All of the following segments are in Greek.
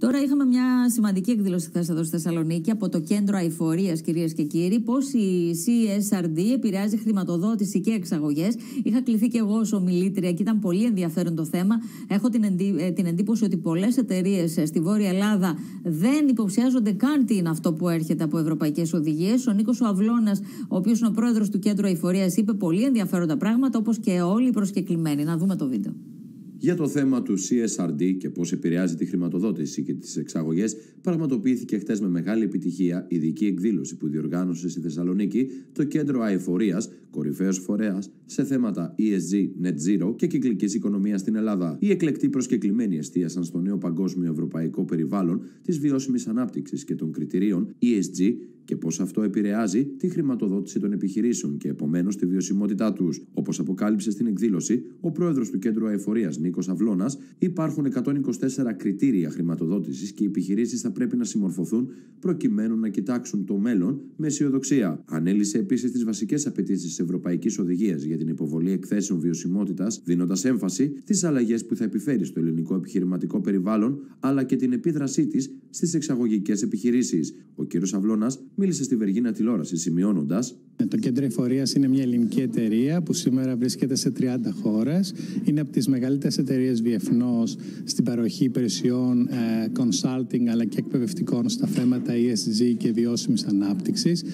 Τώρα είχαμε μια σημαντική εκδήλωση χθες εδώ στη Θεσσαλονίκη από το Κέντρο Αειφορίας, κυρίες και κύριοι, πώς η CSRD επηρεάζει χρηματοδότηση και εξαγωγές. Είχα κληθεί και εγώ ως ομιλήτρια και ήταν πολύ ενδιαφέρον το θέμα. Έχω την εντύπωση ότι πολλές εταιρείες στη Βόρεια Ελλάδα δεν υποψιάζονται καν τι είναι αυτό που έρχεται από ευρωπαϊκές οδηγίες. Ο Νίκος ο Αυλώνας, ο οποίος είναι ο πρόεδρος του Κέντρου Αειφορίας, είπε πολύ ενδιαφέροντα πράγματα, όπως και όλοι οι προσκεκλημένοι. Να δούμε το βίντεο. Για το θέμα του CSRD και πώς επηρεάζει τη χρηματοδότηση και τις εξαγωγές, πραγματοποιήθηκε χτες με μεγάλη επιτυχία ειδική εκδήλωση που διοργάνωσε στη Θεσσαλονίκη το Κέντρο Αειφορίας, κορυφαίος φορέας σε θέματα ESG, Net Zero και κυκλικής οικονομίας στην Ελλάδα. Οι εκλεκτοί προσκεκλημένοι εστίασαν στο νέο παγκόσμιο ευρωπαϊκό περιβάλλον της βιώσιμης ανάπτυξης και των κριτηρίων ESG και πώς αυτό επηρεάζει τη χρηματοδότηση των επιχειρήσεων και επομένως τη βιωσιμότητά τους. Όπως αποκάλυψε στην εκδήλωση ο πρόεδρος του Κέντρου Αειφορίας, Νίκος Αυλώνας, υπάρχουν 124 κριτήρια χρηματοδότησης και οι επιχειρήσεις θα πρέπει να συμμορφωθούν προκειμένου να κοιτάξουν το μέλλον με αισιοδοξία. Ανέλησε επίσης τις βασικές απαιτήσεις της Ευρωπαϊκής Οδηγίας για την υποβολή εκθέσεων βιωσιμότητας, δίνοντας έμφαση στις αλλαγές που θα επιφέρει στο ελληνικό επιχειρηματικό περιβάλλον αλλά και την επίδρασή της στις εξαγωγικές επιχειρήσεις. Ο κ. Αυλώνας μίλησε στη Βεργίνα τηλεόραση σημειώνοντας: Το Κέντρο Αειφορίας είναι μια ελληνική εταιρεία που σήμερα βρίσκεται σε 30 χώρες. Είναι από τις μεγαλύτερες εταιρείες διεθνώς στην παροχή υπηρεσιών consulting αλλά και εκπαιδευτικών στα θέματα ESG και βιώσιμης ανάπτυξης.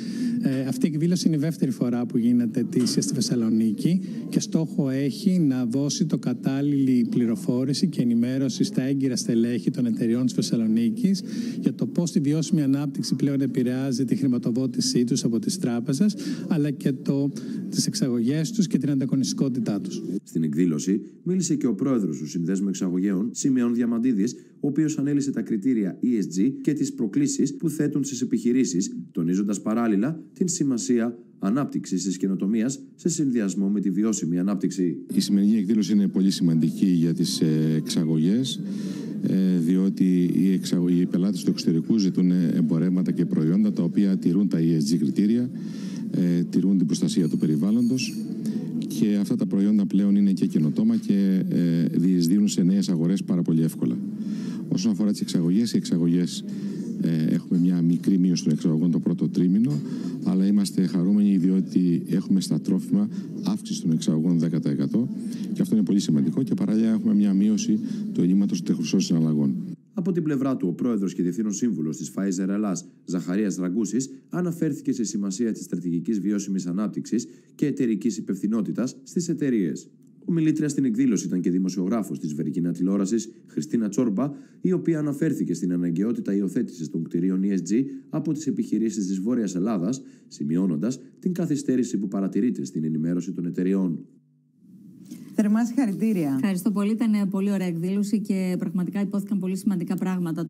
Αυτή η εκδήλωση είναι η δεύτερη φορά που γίνεται ετήσια στη Θεσσαλονίκη και στόχο έχει να δώσει το κατάλληλη πληροφόρηση και ενημέρωση στα έγκυρα στελέχη των εταιρεών της Θεσσαλονίκης για το πώς τη βιώσιμη ανάπτυξη πλέον επηρεάζει τη χρηματοδότησή τους από τις τράπεζες, αλλά και τις εξαγωγές τους και την ανταγωνιστικότητά τους. Στην εκδήλωση μίλησε και ο πρόεδρος του Συνδέσμου Εξαγωγέων, Σιμεών Διαμαντίδης, ο οποίος ανέλησε τα κριτήρια ESG και τις προκλήσεις που θέτουν στις επιχειρήσεις, τονίζοντας παράλληλα την σημασία ανάπτυξης της καινοτομίας σε συνδυασμό με τη βιώσιμη ανάπτυξη. Η σημερινή εκδήλωση είναι πολύ σημαντική για τις εξαγωγές, διότι οι πελάτες του εξωτερικού ζητούν εμπορεύματα και προϊόντα τα οποία τηρούν τα ESG κριτήρια, τηρούν την προστασία του περιβάλλοντος και αυτά τα προϊόντα πλέον είναι και καινοτόμα και διεισδύουν σε νέες αγορές πάρα πολύ εύκολα. Όσον αφορά τις εξαγωγές, οι εξαγωγές έχουμε μια μικρή μείωση των εξαγωγών το πρώτο τρίμηνο, αλλά είμαστε χαρούμενοι διότι έχουμε στα τρόφιμα αύξηση των εξαγωγών 10% και αυτό είναι πολύ σημαντικό και παράλληλα έχουμε μια μείωση του ελλείμματος τεχνικών συναλλαγών. Από την πλευρά του, ο πρόεδρος και διευθύνων σύμβουλος της Pfizer Ελλάς, Ζαχαρίας Ραγκούσης, αναφέρθηκε στη σημασία της στρατηγικής βιώσιμης ανάπτυξης και εταιρικής υπευθυνότητας στις εταιρείες. Ομιλήτρια στην εκδήλωση ήταν και δημοσιογράφος της Βεργίνα τηλεόρασης, Χριστίνα Τσόρμπα, η οποία αναφέρθηκε στην αναγκαιότητα υιοθέτησης των κτηρίων ESG από τις επιχειρήσεις της Βόρειας Ελλάδας, σημειώνοντας την καθυστέρηση που παρατηρείται στην ενημέρωση των εταιρεών. Θερμά συγχαρητήρια. Ευχαριστώ πολύ. Ήταν πολύ ωραία εκδήλωση και πραγματικά υπόθηκαν πολύ σημαντικά πράγματα.